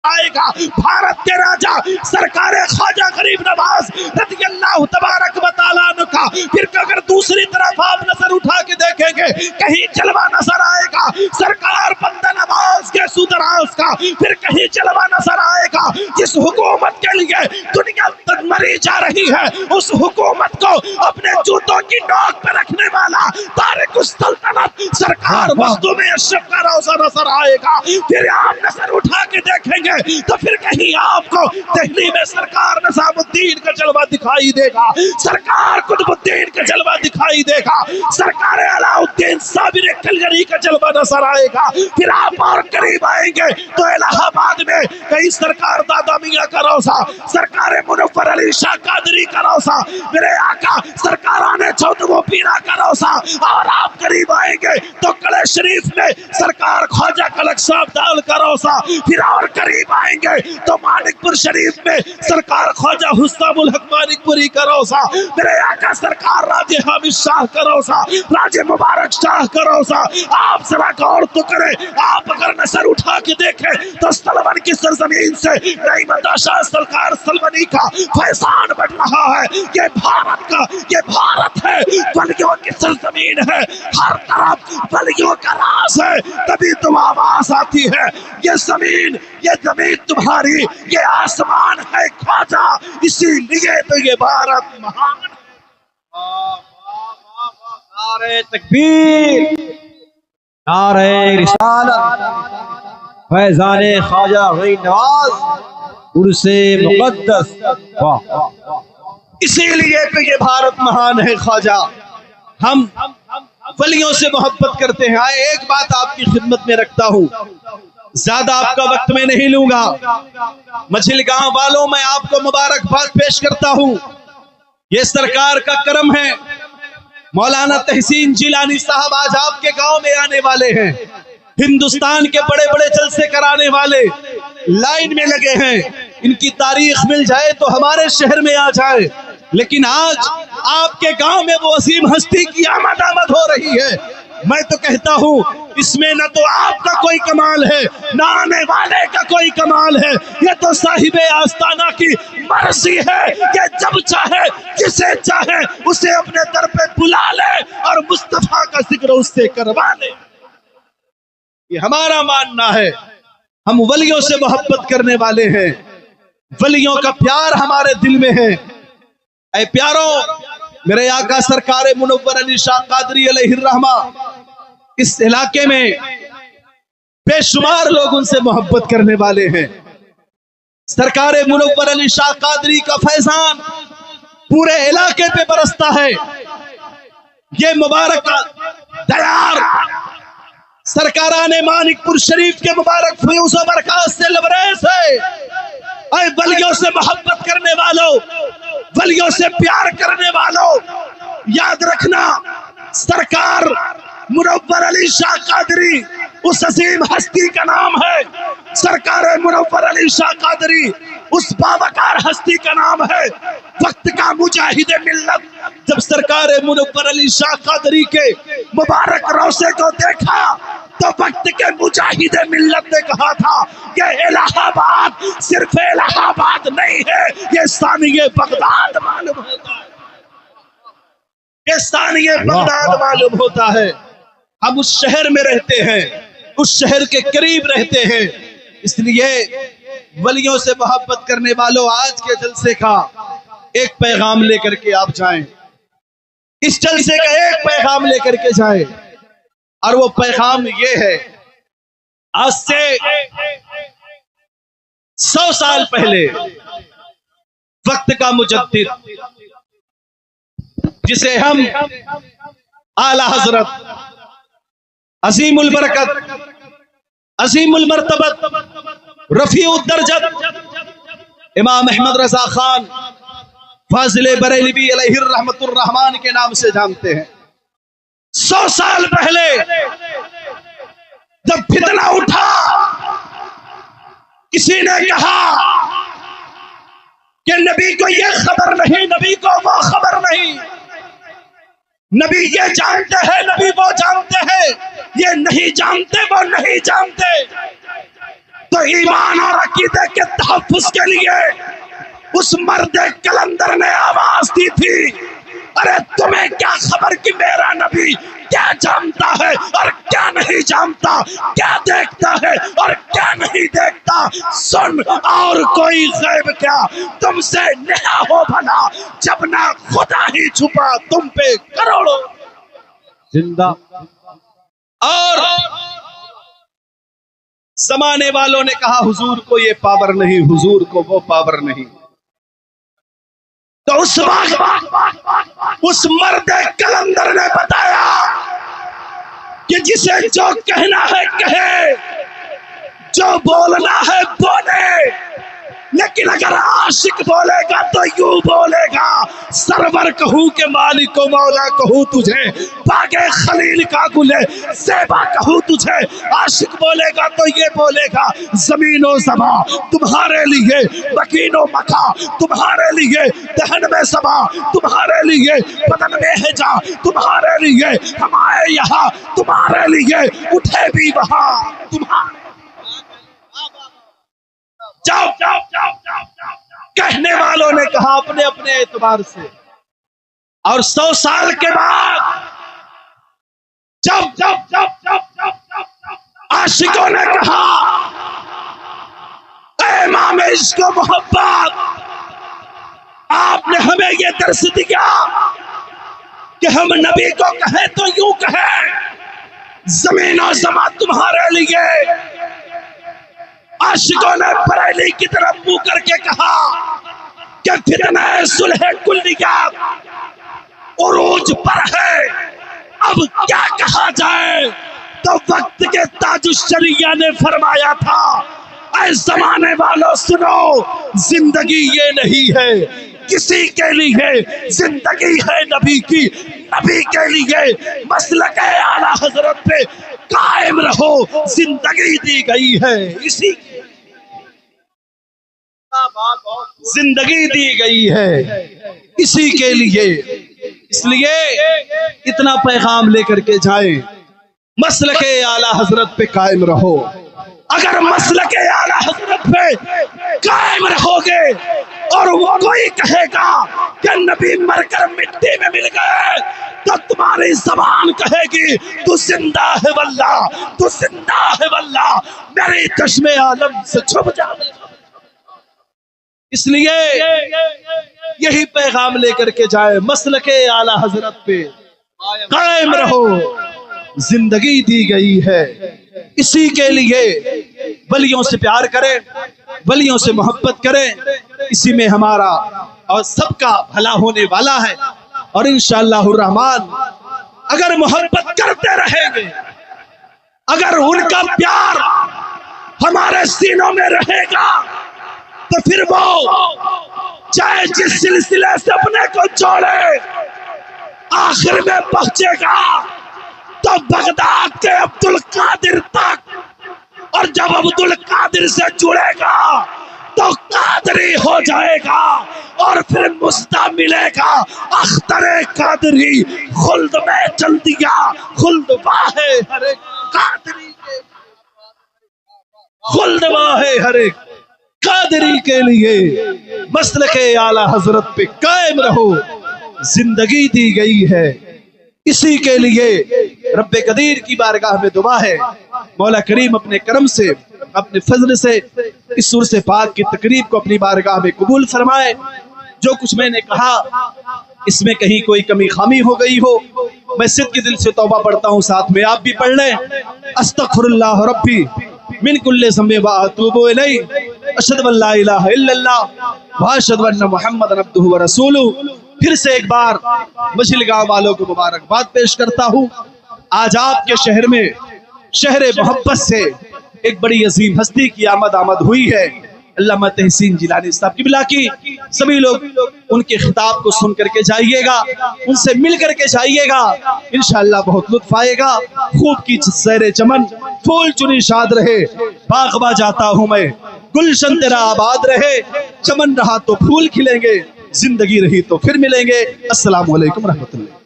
آئے گا بھارت کے راجا سرکار خواجہ غریب نواز رضی اللہ تبارک و تعالیٰ عنہ کا۔ پھر اگر دوسری طرف آپ نظر اٹھا کے دیکھیں گے کہیں جلوہ نظر آئے گا سرکار بندہ نواز کے سودراز کا، پھر کہیں جلوہ نظر آئے گا جس حکومت کے لیے دنیا تک مری جا رہی ہے، اس حکومت کو اپنے جوتوں کی نوک پہ رکھنے والا تارک السلطنت سرکار مخدوم اشرف کا روضہ نظر آئے گا۔ پھر آپ نظر اٹھا کے دیکھیں گے تو پھر کہیں آپ کو دہلی میں سرکار نظام الدین کا جلوہ دکھائی دے گا، سرکار قطب الدین کا جلوہ دکھائی دے گا، سرکار علاء الدین صابر کلگری کا جلوہ نظر آئے گا۔ پھر آپ اور قریب آئیں گے تو الہ آباد میں کہیں سرکار دادا میاں کا روضہ، سرکار منور علی شاہ قادری کا روضہ، میرے آقا سرکاران چودھویں پیرا کا روضہ، اور آپ قریب آئیں گے تو قلعہ شریف میں سرکار خواجہ کلک صاحب دال کا روضہ، پھر اور قریب آئیں گے تو مانک پور شریف میں سرکار خواجہ حسام الحق مانک پوری کا روضہ، میرے آقا سرکار راجہ حامد شاہ کا روضہ، راجہ مبارک شاہ کا روضہ۔ آپ ذرا غور تو کریں، آپ اگر نظر اٹھا کے دیکھیں تو سلمن کی سرزمین سے نعمت شاہ سرکار سلمنی کا فیضان بڑھ رہا ہے۔ یہ بھارت کا، یہ بھارت ہے، ولیوں کی سرزمین ہے، ہر طرف ولیوں کا راز ہے، تبھی تم آواز آتی ہے یہ زمین تمہاری، یہ آسمان ہے خواجہ، اسی لیے تو یہ بھارت مہان ہے۔ نعرہ تکبیر، نعرہ رسالت، فیضان خواجہ غریب نواز، عرس مقدس، اسی لیے تو یہ بھارت مہان ہے خواجہ۔ ہم ولیوں سے محبت کرتے ہیں۔ آئے ایک بات آپ کی خدمت میں رکھتا ہوں، زیادہ آپ کا وقت میں نہیں لوں گا۔ مجھل گاؤں والوں میں آپ کو مبارکباد پیش کرتا ہوں، یہ سرکار کا کرم ہے۔ مولانا تحسین جیلانی صاحب آج آپ کے گاؤں میں آنے والے ہیں، ہندوستان کے بڑے بڑے جلسے کرانے والے لائن میں لگے ہیں، ان کی تاریخ مل جائے تو ہمارے شہر میں آ جائے، لیکن آج آپ کے گاؤں میں وہ عظیم ہستی کی آمد ہو رہی ہے۔ میں تو کہتا ہوں اس میں نہ تو آپ کا کوئی کمال ہے نہ آنے والے کا کوئی کمال ہے، یہ تو صاحب آستانہ کی مرضی ہے کہ جب چاہے جسے چاہے اسے اپنے در پہ بلا لے اور مصطفیٰ کا ذکر اس سے کروا لے۔ یہ ہمارا ماننا ہے، ہم ولیوں سے محبت کرنے والے ہیں، ولیوں کا پیار ہمارے دل میں ہے۔ اے پیاروں، میرے آقا سرکار منور علی شاہ قادری علیہ الرحمہ اس علاقے میں بے شمار لوگ ان سے محبت کرنے والے ہیں۔ سرکار منور علی شاہ قادری کا فیضان پورے علاقے پہ برستا ہے۔ یہ مبارک دیار سرکاران مانک پور شریف کے مبارک فیوز و برکات سے لبریز ہے۔ اے ولیوں سے محبت کرنے والوں، ولیوں سے پیار کرنے والوں، یاد رکھنا سرکار منور علی شاہ قادری اس عظیم ہستی کا نام ہے۔ سرکار منور علی شاہ قادری اس باوقار ہستی کا نام ہے، وقت کا مجاہد ملت۔ جب سرکار منور علی شاہ قادری کے مبارک روضے کو دیکھا تو وقت کے مجاہد ملت نے کہا تھا یہ الہ آباد صرف الہ آباد نہیں ہے، یہ ثانیہ بغداد معلوم ہوتا ہے، یہ ثانیہ بغداد معلوم ہوتا ہے۔ ہم اس شہر میں رہتے ہیں، اس شہر کے قریب رہتے ہیں، اس لیے ولیوں سے محبت کرنے والوں آج کے جلسے کا ایک پیغام لے کر کے آپ جائیں، اس جلسے کا ایک پیغام لے کر کے جائیں، اور وہ پیغام یہ ہے، آج سے 100 سال پہلے وقت کا مجدد جسے ہم اعلی حضرت عظیم البرکت عظیم المرتبت رفیع الدرجت امام احمد رضا خان فاضل بریلوی علیہ الرحمت الرحمان کے نام سے جانتے ہیں۔ 100 سال پہلے جب فتنہ اٹھا، کسی نے کہا کہ نبی کو یہ خبر نہیں، نبی کو وہ خبر نہیں، نبی یہ جانتے ہیں، نبی وہ جانتے ہیں، یہ نہیں جانتے وہ نہیں جانتے۔ تو ایمان اور عقیدے کے تحفظ کے لیے اس مرد کلندر نے آواز دی تھی، ارے تمہیں کیا خبر کہ میرا نبی کیا جانتا ہے اور کیا نہیں جانتا، کیا دیکھتا ہے اور کیا نہیں دیکھتا، سن اور کوئی غیب کیا تم سے نہا ہو بھلا، جب نہ خدا ہی چھپا تم پہ کروڑوں زندہ۔ اور زمانے والوں نے کہا حضور کو یہ پاور نہیں، حضور کو وہ پاور نہیں، تو اس وقت اس مرد کلندر نے بتایا کہ جسے جو کہنا ہے کہے، جو بولنا ہے بولے، لیکن اگر عاشق بولے گا تو یوں بولے گا، سرور کہوں کہ مالک و مولا کہوں تجھے، باغے خلیل کا گلے زیبا کہوں تجھے، عاشق بولے گا تو یہ بولے گا، زمین و زمان تمہارے لیے، مکین و مکا تمہارے لیے، دہن میں سبا تمہارے لیے، بدن میں ہے جا تمہارے لیے، ہم آئے یہاں تمہارے لیے، اٹھے بھی وہاں تمہارے۔ جاؤ جاؤ جاؤ جاؤ جاؤ، کہنے والوں نے کہا اپنے اپنے اعتبار سے، اور 100 سال کے بعد جب عاشقوں نے کہا اے امام عشق و محبت، آپ نے ہمیں یہ درس دیا کہ ہم نبی کو کہیں تو یوں کہیں، زمین و زمان تمہارے لیے۔ عاشقوں نے بریلی کی طرف منہ کر کے کہا کہ فتنہ صلح کلیات عروج پر ہے، اب کیا کہا جائے؟ تو وقت کے تاج الشریعہ نے فرمایا تھا، اے زمانے والوں سنو، زندگی یہ نہیں ہے کسی کے لیے، زندگی ہے نبی کی، نبی کے لیے مسلک اعلیٰ حضرت پہ قائم رہو، زندگی دی گئی ہے اسی زندگی دی گئی ہے اسی کے لیے، اس لیے اتنا پیغام لے کر کے جائیں، مسلک اعلیٰ حضرت پہ قائم رہو۔ اگر مسلک اعلیٰ حضرت پہ قائم رہو گے اور وہ کوئی کہے گا کہ نبی مر کر مٹی میں مل گئے، تو تمہاری زبان کہے گی تو زندہ ہے واللہ، تو زندہ ہے واللہ، میری چشم عالم سے چھپ جا۔ اس لیے یہی پیغام لے کر کے جائے، مسلک اعلیٰ حضرت پہ قائم رہو، زندگی دی گئی ہے اسی کے لیے، ولیوں سے پیار کریں، ولیوں سے محبت کریں، اسی میں ہمارا اور سب کا بھلا ہونے والا ہے، اور انشاءاللہ الرحمن اگر محبت کرتے رہیں گے، اگر ان کا پیار ہمارے سینوں میں رہے گا، تو پھر وہ چاہے جس سلسلے سے اپنے کو جوڑے، آخر میں پہنچے گا تو بغداد کے عبدالقادر تک، اور جب عبدالقادر سے جڑے گا تو قادری ہو جائے گا، اور پھر مصطفیٰ ملے گا اختر قادری، خلد میں چل دیا خلد واہ ہر ایک قادری کے، خلد واہ ہر ایک قادری کے لیے مسلک اعلیٰ حضرت پہ قائم رہو، زندگی دی گئی ہے اسی کے لیے۔ رب قدیر کی بارگاہ میں دعا ہے، مولا کریم اپنے کرم سے، اپنے فضل سے اس سورۃ پاک کی تقریب کو اپنی بارگاہ میں قبول فرمائے۔ جو کچھ میں نے کہا اس میں کہیں کوئی کمی خامی ہو گئی ہو، میں صدق کے دل سے توبہ پڑھتا ہوں، ساتھ میں آپ بھی پڑھ لیں۔ استغفر اللہ ربی من کل ذنب واتوب الیہ، اشہد ان لا الہ الا اللہ واشہد ان محمد عبدہ ورسولہ۔ پھر سے ایک بار مجھل گاؤں والوں کو مبارکباد پیش کرتا ہوں۔ آج آپ کے شہر میں، شہر محبت سے، ایک بڑی عظیم ہستی کی آمد ہوئی ہے، علامہ تحسین جیلانی صاحب قبلہ کی۔ سبھی لوگ ان کے خطاب کو سن کر کے جائیے گا، ان سے مل کر کے جائیے گا، انشاءاللہ بہت لطف آئے گا۔ خوب کی سیر چمن، پھول چنی شاد رہے، باغباں جاتا ہوں میں، گلشن تیرا آباد رہے، چمن رہا تو پھول کھلیں گے، زندگی رہی تو پھر ملیں گے۔ السلام علیکم ورحمۃ اللہ۔